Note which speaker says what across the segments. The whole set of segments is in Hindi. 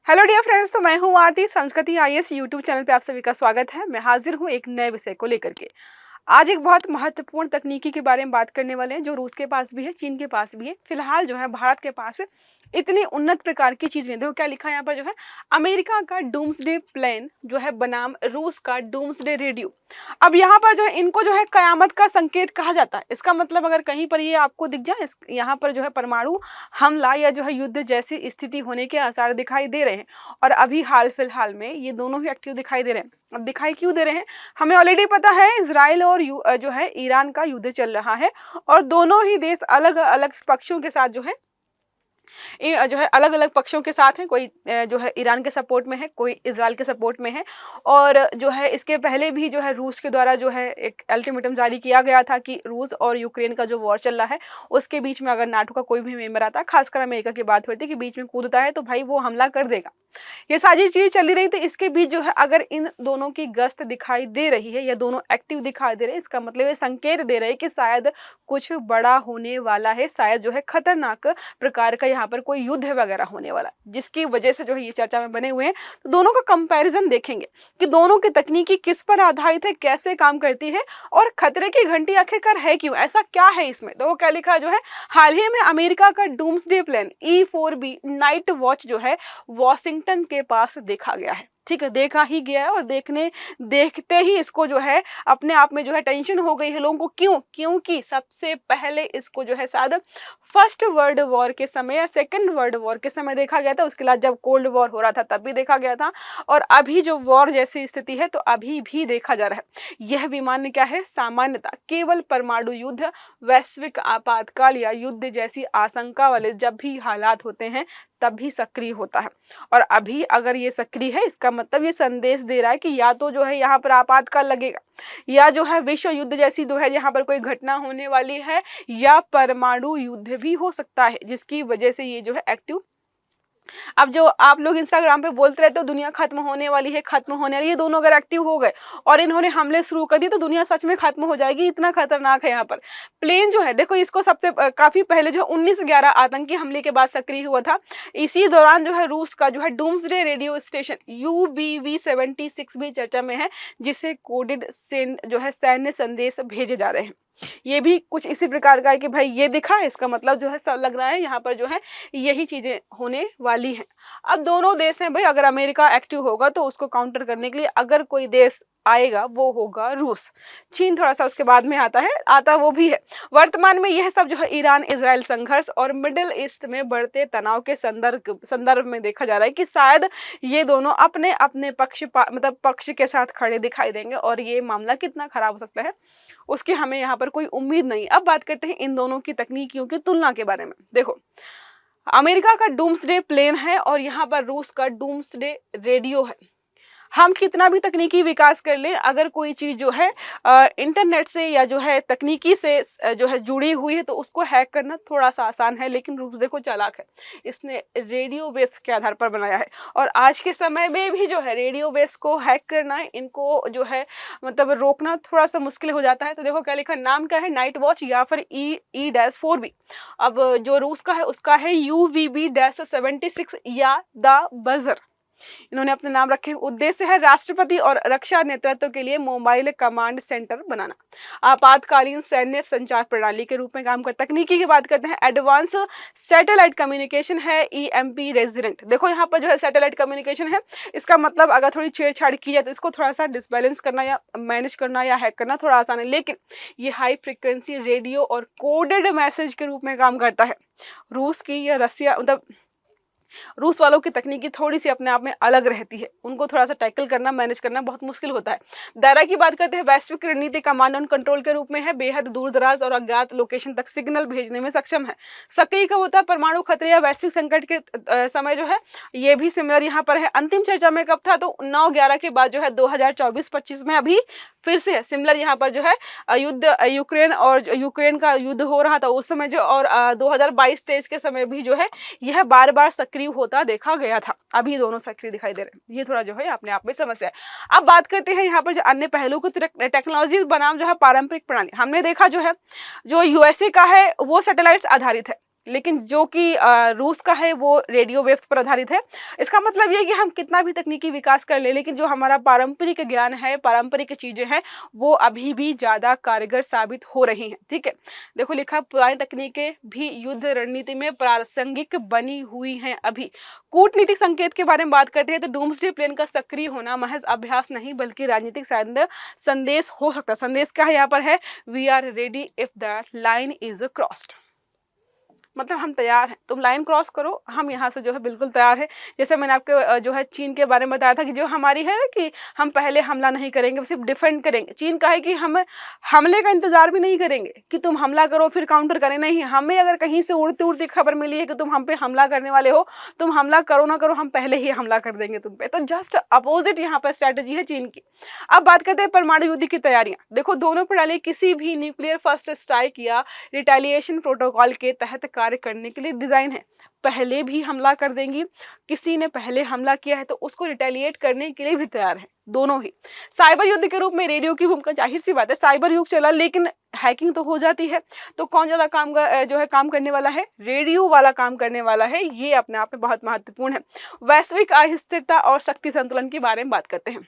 Speaker 1: हेलो डियर फ्रेंड्स, तो मैं हूँ आरती। संस्कृति आईएएस यूट्यूब चैनल पे आप सभी का स्वागत है। मैं हाजिर हूँ एक नए विषय को लेकर के। आज एक बहुत महत्वपूर्ण तकनीकी के बारे में बात करने वाले हैं, जो रूस के पास भी है, चीन के पास भी है। फिलहाल जो है भारत के पास इतनी उन्नत प्रकार की चीजें, देखो क्या लिखा है यहाँ पर, जो है अमेरिका का डूम्सडे प्लान जो है बनाम रूस का डूम्सडे रेडियो। अब यहाँ पर जो है इनको जो है कयामत का संकेत कहा जाता है। इसका मतलब अगर कहीं पर ये आपको दिख जाए, यहाँ पर जो है परमाणु हमला या जो है युद्ध जैसी स्थिति होने के आसार दिखाई दे रहे हैं। और अभी हाल फिलहाल में ये दोनों ही एक्टिव दिखाई दे रहे हैं। अब दिखाई क्यों दे रहे हैं, हमें ऑलरेडी पता है इजराइल और जो है ईरान का युद्ध चल रहा है, और दोनों ही देश अलग अलग पक्षों के साथ जो है अलग अलग पक्षों के साथ हैं। कोई जो है ईरान के सपोर्ट में है, कोई इजराइल के सपोर्ट में है। और जो है इसके पहले भी जो है रूस के द्वारा जो है एक अल्टीमेटम जारी किया गया था कि रूस और यूक्रेन का जो वॉर चल रहा है उसके बीच में अगर नाटो का कोई भी मेंबर आता है, खासकर अमेरिका की बात होती है कि बीच में कूदता है तो भाई वो हमला कर देगा। ये सारी चीज चली रही थी। इसके बीच जो है अगर इन दोनों की गश्त दिखाई दे रही है या दोनों एक्टिव दिखाई दे रहे हैं, इसका मतलब ये संकेत दे रहे हैं कि शायद कुछ बड़ा होने वाला है, शायद जो है खतरनाक प्रकार का यहाँ पर कोई युद्ध वगैरह होने वाला, जिसकी वजह से जो है ये चर्चा में बने हुए हैं। तो दोनों का कंपैरिजन देखेंगे कि दोनों की तकनीकी किस पर आधारित है, कैसे काम करती है, और खतरे की घंटी आखिरकार है क्यों, ऐसा क्या है इसमें। तो वो क्या लिखा है, जो है हाल ही में अमेरिका का doomsday plan E4B night watch जो है वॉशिंगटन के पास देखा गया है। ठीक है, देखा ही गया है, और देखते ही इसको जो है अपने आप में जो है टेंशन हो गई है लोगों को। क्यों? क्योंकि सबसे पहले इसको जो है शायद फर्स्ट वर्ल्ड वॉर के समय या सेकंड वर्ल्ड वॉर के समय देखा गया था। उसके बाद जब कोल्ड वॉर हो रहा था तब भी देखा गया था, और अभी जो वॉर जैसी स्थिति है तो अभी भी देखा जा रहा है। यह विमान क्या है, सामान्यतः केवल परमाणु युद्ध, वैश्विक आपातकाल या युद्ध जैसी आशंका वाले जब भी हालात होते हैं तब भी सक्रिय होता है। और अभी अगर ये सक्रिय है, इसका मतलब ये संदेश दे रहा है कि या तो जो है यहाँ पर आपातकाल लगेगा, या जो है विश्व युद्ध जैसी जो है यहाँ पर कोई घटना होने वाली है, या परमाणु युद्ध भी हो सकता है, जिसकी वजह से ये जो है एक्टिव। अब जो आप लोग इंस्टाग्राम पे बोलते रहते हो दुनिया खत्म होने वाली है, खत्म होने वाली है, ये दोनों अगर एक्टिव हो गए और इन्होंने हमले शुरू कर दिए तो दुनिया सच में खत्म हो जाएगी। इतना खतरनाक है यहाँ पर प्लेन जो है। देखो इसको सबसे काफी पहले जो 1911 आतंकी हमले के बाद सक्रिय हुआ था। इसी दौरान जो है रूस का जो है डूम्सडे रेडियो स्टेशन UBV-76 भी चर्चा में है, जिसे कोडेड जो है सैन्य संदेश भेजे जा रहे हैं। ये भी कुछ इसी प्रकार का है कि भाई ये दिखा, इसका मतलब जो है सब लग रहा है यहाँ पर जो है यही चीजें होने वाली हैं। अब दोनों देश हैं भाई, अगर अमेरिका एक्टिव होगा तो उसको काउंटर करने के लिए अगर कोई देश आएगा वो होगा रूस। चीन थोड़ा सा उसके बाद में आता वो भी है। वर्तमान में यह सब जो है ईरान इजराइल संघर्ष और मिडिल ईस्ट में बढ़ते तनाव के संदर्भ में देखा जा रहा है कि शायद ये दोनों अपने अपने पक्ष के साथ खड़े दिखाई देंगे, और ये मामला कितना खराब हो सकता है उसकी हमें यहाँ पर कोई उम्मीद नहीं। अब बात करते हैं इन दोनों की तकनीकियों की तुलना के बारे में। देखो अमेरिका का डूम्सडे प्लेन है और यहाँ पर रूस का डूम्सडे रेडियो है। हम कितना भी तकनीकी विकास कर लें, अगर कोई चीज जो है इंटरनेट से या जो है तकनीकी से जो है जुड़ी हुई है तो उसको हैक करना थोड़ा सा आसान है। लेकिन रूस देखो चालाक है, इसने रेडियो वेव्स के आधार पर बनाया है, और आज के समय में भी जो है रेडियो वेव्स को हैक करना, इनको जो है मतलब रोकना थोड़ा सा मुश्किल हो जाता है। तो देखो क्या लिखा, नाम क्या है, नाइट वॉच या फिर E-4B। अब जो रूस का है उसका है UVB-76 या द बजर, इन्होंने अपने नाम रखे। उद्देश्य है राष्ट्रपति और रक्षा नेतृत्व के लिए मोबाइल कमांड सेंटर बनाना, आपातकालीन सैन्य संचार प्रणाली के रूप में काम करता है। तकनीकी की बात करते हैं, एडवांस सैटेलाइट कम्युनिकेशन है EMP रेजिडेंट। देखो यहाँ पर जो है सैटेलाइट कम्युनिकेशन है, इसका मतलब अगर थोड़ी छेड़छाड़ की जाए तो इसको थोड़ा सा डिसबैलेंस करना या मैनेज करना या हैक करना थोड़ा आसान है। लेकिन ये हाई फ्रिक्वेंसी रेडियो और कोडेड मैसेज के रूप में काम करता है। रूस की या रसिया मतलब रूस वालों की तकनीकी थोड़ी सी अपने आप में अलग रहती है, उनको थोड़ा सा टैकल करना, मैनेज करना बहुत मुश्किल होता है। दायरा की बात करते हैं, वैश्विक रणनीति कमांड एंड कंट्रोल के रूप में है, बेहद दूर दराज और अज्ञात लोकेशन तक सिग्नल भेजने में सक्षम है। सक्रिय कब होता है, परमाणु खतरे या वैश्विक संकट के समय जो है, ये भी सिमिलर यहाँ पर है। अंतिम चर्चा में कब था, तो 9/11 के बाद जो है 2024-25 में अभी फिर से है सिमिलर। यहाँ पर जो है युद्ध यूक्रेन का युद्ध हो रहा था उस समय जो, और 2022-23 के समय भी जो है यह बार बार सक्रिय होता देखा गया था। अभी दोनों सक्रिय दिखाई दे रहे हैं, ये थोड़ा जो है अपने आप में समस्या है। अब बात करते हैं यहाँ पर जो अन्य पहलू को, टेक्नोलॉजी बनाम जो है पारंपरिक प्रणाली। हमने देखा जो है जो USA का है वो सैटेलाइट्स आधारित है, लेकिन जो कि रूस का है वो रेडियो वेव्स पर आधारित है। इसका मतलब ये है कि हम कितना भी तकनीकी विकास कर लें, लेकिन जो हमारा पारंपरिक ज्ञान है, पारंपरिक चीज़ें हैं, वो अभी भी ज़्यादा कारगर साबित हो रही हैं। ठीक है, देखो लिखा पुरानी तकनीकें भी युद्ध रणनीति में प्रासंगिक बनी हुई हैं अभी। कूटनीतिक संकेत के बारे में बात करते हैं तो डूम्सडे प्लान का सक्रिय होना महज अभ्यास नहीं बल्कि राजनीतिक संदेश हो सकता है। संदेश क्या है यहाँ पर है, we are ready if the line is crossed. मतलब हम तैयार हैं, तुम लाइन क्रॉस करो, हम यहाँ से जो है बिल्कुल तैयार है। जैसे मैंने आपके जो है चीन के बारे में बताया था कि जो हमारी है ना कि हम पहले हमला नहीं करेंगे, सिर्फ डिफेंड करेंगे। चीन का है कि हम हमले का इंतजार भी नहीं करेंगे कि तुम हमला करो फिर काउंटर करें, नहीं। हमें अगर कहीं से उड़ती उड़ती खबर मिली है कि तुम हम पे हमला करने वाले हो, तुम हमला करो ना करो, हम पहले ही हमला कर देंगे तुम पे। तो जस्ट अपोजिट यहाँ पर स्ट्रैटेजी है चीन की। अब बात करते हैं परमाणु युद्ध की तैयारियां। देखो दोनों प्रणाली किसी भी न्यूक्लियर फर्स्ट स्ट्राइक या रिटेलिएशन प्रोटोकॉल के तहत कार्य करने के लिए डिजाइन है। पहले भी हमला कर देंगी, किसी ने पहले हमला किया है तो उसको रिटेलिएट करने के लिए भी तैयार है, दोनों ही। साइबर युद्ध के रूप में रेडियो की भूमिका, जाहिर सी बात है साइबर युग चला लेकिन हैकिंग तो हो जाती है, तो कौन ज्यादा जो है काम करने वाला है, रेडियो वाला काम करने वाला है। ये अपने आप में बहुत महत्वपूर्ण है। वैश्विक अस्थिरता और शक्ति संतुलन के बारे में बात करते हैं।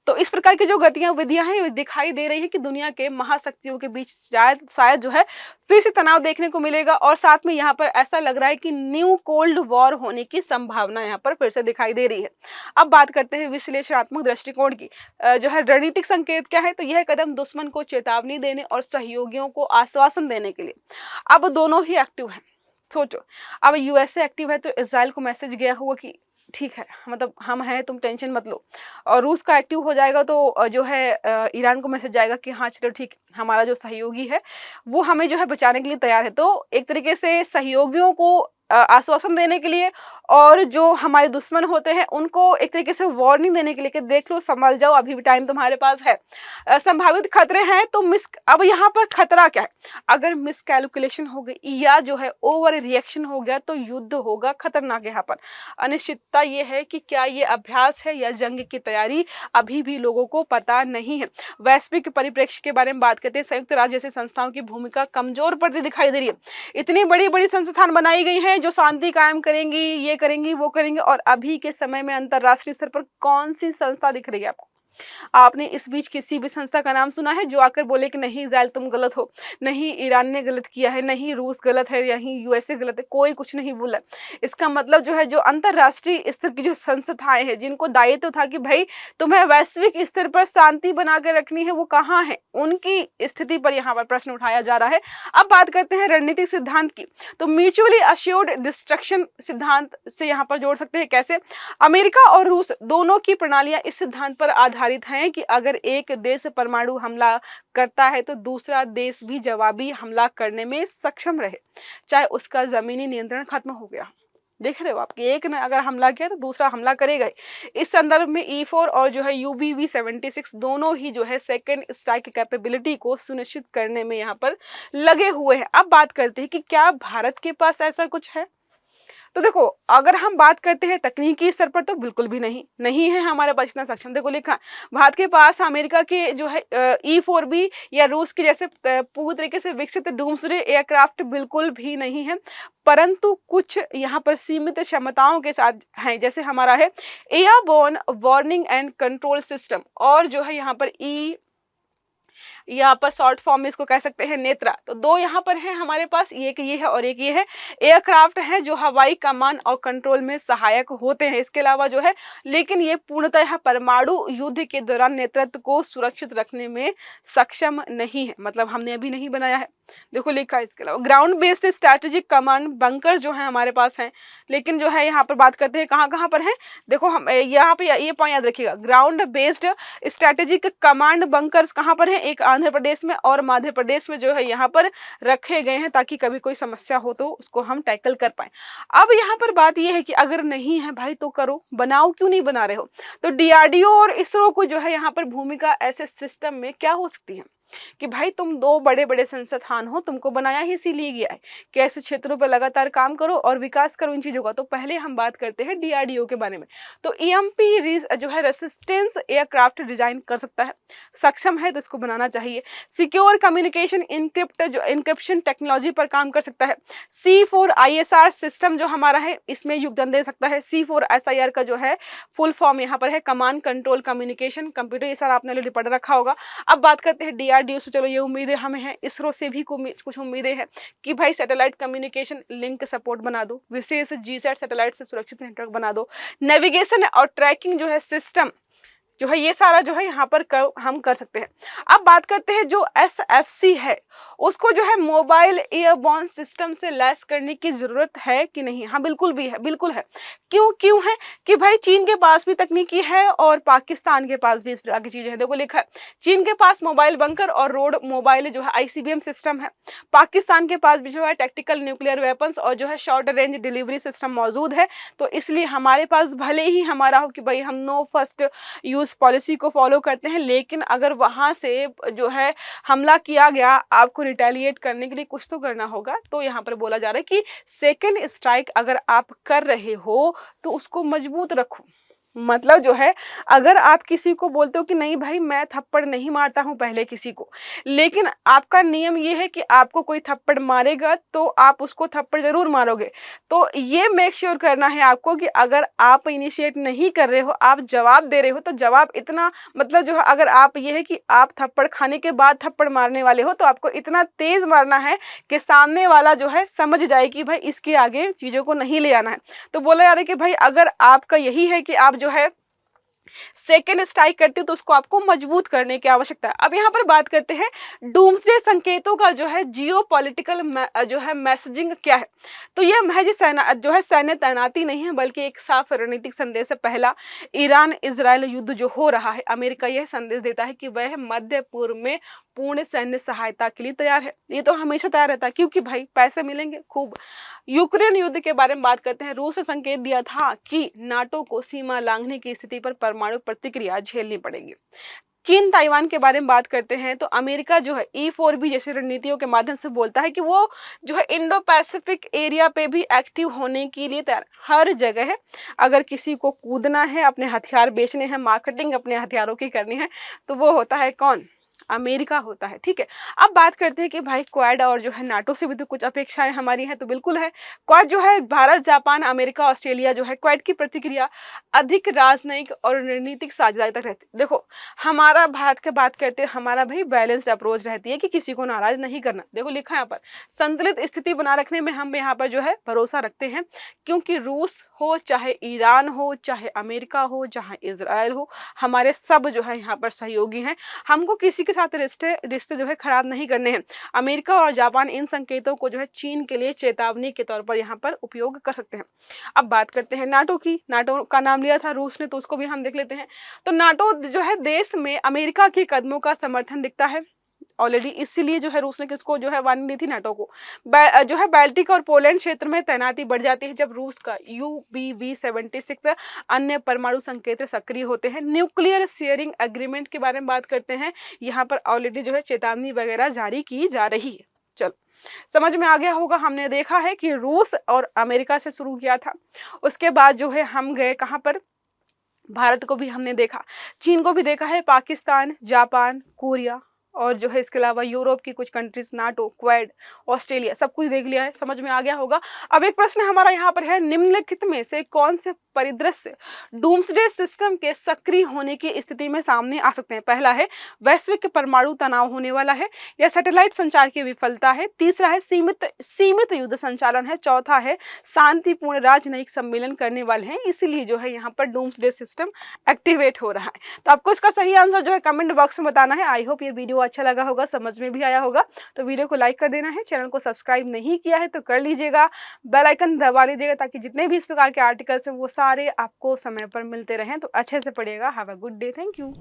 Speaker 1: तो इस प्रकार की जो विधियां हैं दिखाई दे रही है कि दुनिया के महाशक्तियों के बीच शायद जो है फिर से तनाव देखने को मिलेगा, और साथ में यहाँ पर ऐसा लग रहा है कि न्यू कोल्ड वॉर होने की संभावना यहाँ पर फिर से दिखाई दे रही है। अब बात करते हैं विश्लेषणात्मक दृष्टिकोण की। जो है रणनीतिक संकेत क्या है, तो यह कदम दुश्मन को चेतावनी देने और सहयोगियों को आश्वासन देने के लिए। अब दोनों ही एक्टिव हैं। सोचो, अब यूएसए एक्टिव है तो इजराइल को मैसेज गया हुआ कि ठीक है, मतलब हम हैं, तुम टेंशन मत लो। और रूस का एक्टिव हो जाएगा तो जो है ईरान को मैसेज जाएगा कि हाँ चलो ठीक, हमारा जो सहयोगी है वो हमें जो है बचाने के लिए तैयार है। तो एक तरीके से सहयोगियों को आश्वासन देने के लिए, और जो हमारे दुश्मन होते हैं उनको एक तरीके से वार्निंग देने के लिए कि देख लो, संभल जाओ, अभी भी टाइम तुम्हारे पास है। संभावित खतरे हैं तो अब यहाँ पर खतरा क्या है, अगर मिसकैलकुलेशन हो गई या जो है ओवर रिएक्शन हो गया तो युद्ध होगा खतरनाक। यहाँ पर अनिश्चितता ये है कि क्या ये अभ्यास है या जंग की तैयारी, अभी भी लोगों को पता नहीं है। वैश्विक परिप्रेक्ष्य के बारे में बात करते हैं। संयुक्त राज्य जैसी संस्थाओं की भूमिका कमजोर पड़ती दिखाई दे रही है। इतनी बड़ी बड़ी संस्थान बनाई गई हैं जो शांति कायम करेंगी, ये करेंगी वो करेंगे, और अभी के समय में अंतरराष्ट्रीय स्तर पर कौन सी संस्था दिख रही है आपको? आपने इस बीच किसी भी संस्था का नाम सुना है जो आकर बोले कि नहीं इजराइल तुम गलत हो, नहीं ईरान ने गलत किया है, नहीं रूस गलत है, यही यूएसए गलत है? कोई कुछ नहीं बोला। इसका मतलब जो है जो अंतरराष्ट्रीय स्तर की जो संस्थाएं हैं जिनको दायित्व था कि भाई तुम्हें वैश्विक स्तर पर शांति बना के रखनी है, वो कहाँ है? उनकी स्थिति पर यहाँ पर प्रश्न उठाया जा रहा है। अब बात करते हैं रणनीतिक सिद्धांत की। तो म्यूचुअली अश्योर्ड डिस्ट्रक्शन सिद्धांत से यहाँ पर जोड़ सकते हैं। कैसे? अमेरिका और रूस दोनों की प्रणालियां इस सिद्धांत पर आधारित हैं कि अगर एक देश परमाणु हमला करता है तो दूसरा देश भी जवाबी हमला करने में सक्षम रहे, चाहे उसका जमीनी नियंत्रण खत्म हो गया। देख रहे हो आप कि एक ने अगर हमला किया तो दूसरा हमला करेगा ही। इस संदर्भ में E4 और जो है UBV-76 दोनों ही जो है सेकेंड स्ट्राइक कैपेबिलिटी को सुनिश्चित करने में यहाँ पर लगे हुए हैं। अब बात करते हैं कि क्या भारत के पास ऐसा कुछ है? तो देखो, अगर हम बात करते हैं तकनीकी स्तर पर तो बिल्कुल भी नहीं है हमारे पास इतना सक्षम। देखो लिखा भारत के पास अमेरिका के जो है E4B या रूस के जैसे पूरी तरीके से विकसित डूम्सडे एयरक्राफ्ट बिल्कुल भी नहीं है, परंतु कुछ यहाँ पर सीमित क्षमताओं के साथ हैं। जैसे हमारा है airborne warning and control system, और जो है यहाँ पर यहाँ पर शॉर्ट फॉर्म में इसको कह सकते हैं नेत्रा। तो दो यहाँ पर है हमारे पास, एक ये है और एक ये है। एयरक्राफ्ट है जो हवाई कमान और कंट्रोल में सहायक होते हैं, इसके अलावा जो है, लेकिन ये पूर्णतः परमाणु युद्ध के दौरान नेतृत्व को सुरक्षित रखने में सक्षम नहीं है, मतलब हमने अभी नहीं बनाया है। देखो लिखा है इसके अलावा ground based strategic command bunker जो है हमारे पास हैं, लेकिन जो है यहाँ पर बात करते हैं कहाँ पर है। देखो हम यहाँ पे ये पॉइंट याद रखिएगा, ground based strategic command bunkers कहाँ पर है? एक आंध्र प्रदेश में और मध्य प्रदेश में जो है यहाँ पर रखे गए हैं, ताकि कभी कोई समस्या हो तो उसको हम टैकल कर पाए। अब यहाँ पर बात यह है कि अगर नहीं है भाई तो करो, बनाओ, क्यों नहीं बना रहे हो? तो DRDO और इसरो को जो है यहाँ पर भूमिका ऐसे सिस्टम में क्या हो सकती है? कि भाई तुम दो बड़े बड़े संस्थान हो, तुमको बनाया ही इसीलिए गया है कि ऐसे क्षेत्रों पर लगातार काम करो और विकास करो इन चीज़ों का। तो पहले हम बात करते हैं डीआरडीओ के बारे में। तो ईएमपी जो है रेसिस्टेंस एयरक्राफ्ट डिजाइन कर सकता है, सक्षम है तो इसको बनाना चाहिए। सिक्योर कम्युनिकेशन इंक्रिप्शन टेक्नोलॉजी पर काम कर सकता है। C4ISR सिस्टम जो हमारा है इसमें योगदान दे सकता है। C4SIR का जो है फुल फॉर्म यहाँ पर है कमांड कंट्रोल कम्युनिकेशन कंप्यूटर, ये सारा आपने ऑलरेडी पढ़ रखा होगा। अब बात करते हैं डीआरडीओ से, चलो ये उम्मीदें हमें हैं। इसरो से भी कुछ उम्मीदें हैं कि भाई सैटेलाइट कम्युनिकेशन लिंक सपोर्ट बना दो, विशेष जीसैट सैटेलाइट से सुरक्षित नेटवर्क बना दो, नेविगेशन और ट्रैकिंग जो है सिस्टम जो है ये सारा जो है यहाँ पर हम कर सकते हैं। अब बात करते हैं जो SFC है उसको जो है मोबाइल एयरबॉर्न सिस्टम से लैस करने की जरूरत है कि नहीं? हाँ बिल्कुल भी है, बिल्कुल है। क्यों है कि भाई चीन के पास भी तकनीकी है और पाकिस्तान के पास भी इस प्रकार की चीजें हैं। देखो लिखा है चीन के पास मोबाइल बंकर और रोड मोबाइल जो है ICBM सिस्टम है, पाकिस्तान के पास भी जो है टैक्टिकल न्यूक्लियर वेपन्स और जो है शॉर्ट रेंज डिलीवरी सिस्टम मौजूद है। तो इसलिए हमारे पास भले ही हमारा हो कि भाई हम नो फर्स्ट यूज पॉलिसी को फॉलो करते हैं, लेकिन अगर वहां से जो है हमला किया गया, आपको रिटेलिएट करने के लिए कुछ तो करना होगा। तो यहाँ पर बोला जा रहा है कि सेकेंड स्ट्राइक अगर आप कर रहे हो तो उसको मजबूत रखो। मतलब जो है अगर आप किसी को बोलते हो कि नहीं भाई मैं थप्पड़ नहीं मारता हूं पहले किसी को, लेकिन आपका नियम ये है कि आपको कोई थप्पड़ मारेगा तो आप उसको थप्पड़ जरूर मारोगे, तो ये मेक श्योर करना है आपको कि अगर आप इनिशिएट नहीं कर रहे हो, आप जवाब दे रहे हो, तो जवाब इतना मतलब जो है अगर आप ये है कि आप थप्पड़ खाने के बाद थप्पड़ मारने वाले हो तो आपको इतना तेज मारना है कि सामने वाला जो है समझ जाए कि भाई इसके आगे चीज़ों को नहीं ले आना है। तो बोला जा रहा है कि भाई अगर आपका यही है कि आप जो है सेकेंड स्ट्राइक करते हो तो उसको आपको मजबूत करने की आवश्यकता है। अब यहाँ पर बात करते हैं डूम्सडे संकेतों का जो है जियोपॉलिटिकल जो है मैसेजिंग क्या है। तो यह महज सैन्य तैनाती नहीं है बल्कि एक साफ रणनीतिक संदेश है। पहला, ईरान इजराइल युद्ध जो हो रहा है, अमेरिका यह संदेश देता है कि वह मध्य पूर्व में पूर्ण सैन्य सहायता के लिए तैयार है। ये तो हमेशा तैयार रहता है क्योंकि भाई पैसे मिलेंगे खूब। यूक्रेन युद्ध के बारे में बात करते हैं। रूस ने संकेत दिया था कि नाटो को सीमा लांघने की स्थिति पर परमाणु प्रतिक्रिया झेलनी पड़ेगी। चीन ताइवान के बारे में बात करते हैं तो अमेरिका जो है E4B जैसी रणनीतियों के माध्यम से बोलता है कि वो जो है इंडो पैसिफिक एरिया पे भी एक्टिव होने के लिए तैयार हर जगह है। अगर किसी को कूदना है, अपने हथियार बेचने हैं, मार्केटिंग अपने हथियारों की करनी है, तो वो होता है कौन? अमेरिका होता है। ठीक है, अब बात करते हैं कि भाई क्वाड और जो है नाटो से भी तो कुछ अपेक्षाएं हमारी हैं। तो बिल्कुल है, क्वाड जो है भारत, जापान, अमेरिका, ऑस्ट्रेलिया जो है क्वाड की प्रतिक्रिया अधिक राजनयिक और रणनीतिक साझेदारी तक रहती है। देखो हमारा भारत की बात करते हैं, हमारा भाई बैलेंस्ड अप्रोच रहती है कि किसी को नाराज नहीं करना। देखो लिखा है यहाँ पर संतुलित स्थिति बना रखने में हम यहाँ पर जो है भरोसा रखते हैं, क्योंकि रूस हो चाहे ईरान हो चाहे अमेरिका हो चाहे इजराइल हो, हमारे सब जो है यहाँ पर सहयोगी हैं। हमको किसी के साथ रिश्ते जो है खराब नहीं करने हैं। अमेरिका और जापान इन संकेतों को जो है चीन के लिए चेतावनी के तौर पर यहाँ पर उपयोग कर सकते हैं। अब बात करते हैं नाटो की। नाटो का नाम लिया था रूस ने, तो उसको भी हम देख लेते हैं। तो नाटो जो है देश में अमेरिका के कदमों का समर्थन दिखता है ऑलरेडी, इसीलिए जो है रूस ने किसको जो है वार्निंग दी थी? नाटो को। जो है बाल्टिक और पोलैंड क्षेत्र में तैनाती बढ़ जाती है जब रूस का UBV-76 अन्य परमाणु संकेतक सक्रिय होते हैं। न्यूक्लियर शेयरिंग एग्रीमेंट के बारे में बात करते हैं, यहाँ पर ऑलरेडी जो है चेतावनी वगैरह जारी की जा रही है। चलो समझ में आ गया होगा। हमने देखा है कि रूस और अमेरिका से शुरू किया था, उसके बाद जो है हम गए कहाँ पर? भारत को भी हमने देखा, चीन को भी देखा है, पाकिस्तान, जापान, कोरिया और जो है इसके अलावा यूरोप की कुछ कंट्रीज, नाटो, क्वाड, ऑस्ट्रेलिया, सब कुछ देख लिया है। समझ में आ गया होगा। अब एक प्रश्न हमारा यहाँ पर है, निम्नलिखित में से कौन से परिदृश्य डूम्सडे सिस्टम के सक्रिय होने की स्थिति में सामने आ सकते हैं? पहला है वैश्विक परमाणु तनाव होने वाला है, या सैटेलाइट संचार की विफलता है, तीसरा है सीमित युद्ध संचालन है, चौथा है शांतिपूर्ण राजनयिक सम्मेलन करने वाले हैं, इसीलिए जो है यहाँ पर डूम्सडे सिस्टम एक्टिवेट हो रहा है। तो आपको इसका सही आंसर जो है कमेंट बॉक्स में बताना है। आई होप ये वीडियो अच्छा लगा होगा, समझ में भी आया होगा। तो वीडियो को लाइक कर देना है, चैनल को सब्सक्राइब नहीं किया है तो कर लीजिएगा, बेल आइकन दबा लीजिएगा ताकि जितने भी इस प्रकार के आर्टिकल्स हैं वो सारे आपको समय पर मिलते रहें। तो अच्छे से पढ़िएगा। Have a good day. Thank you.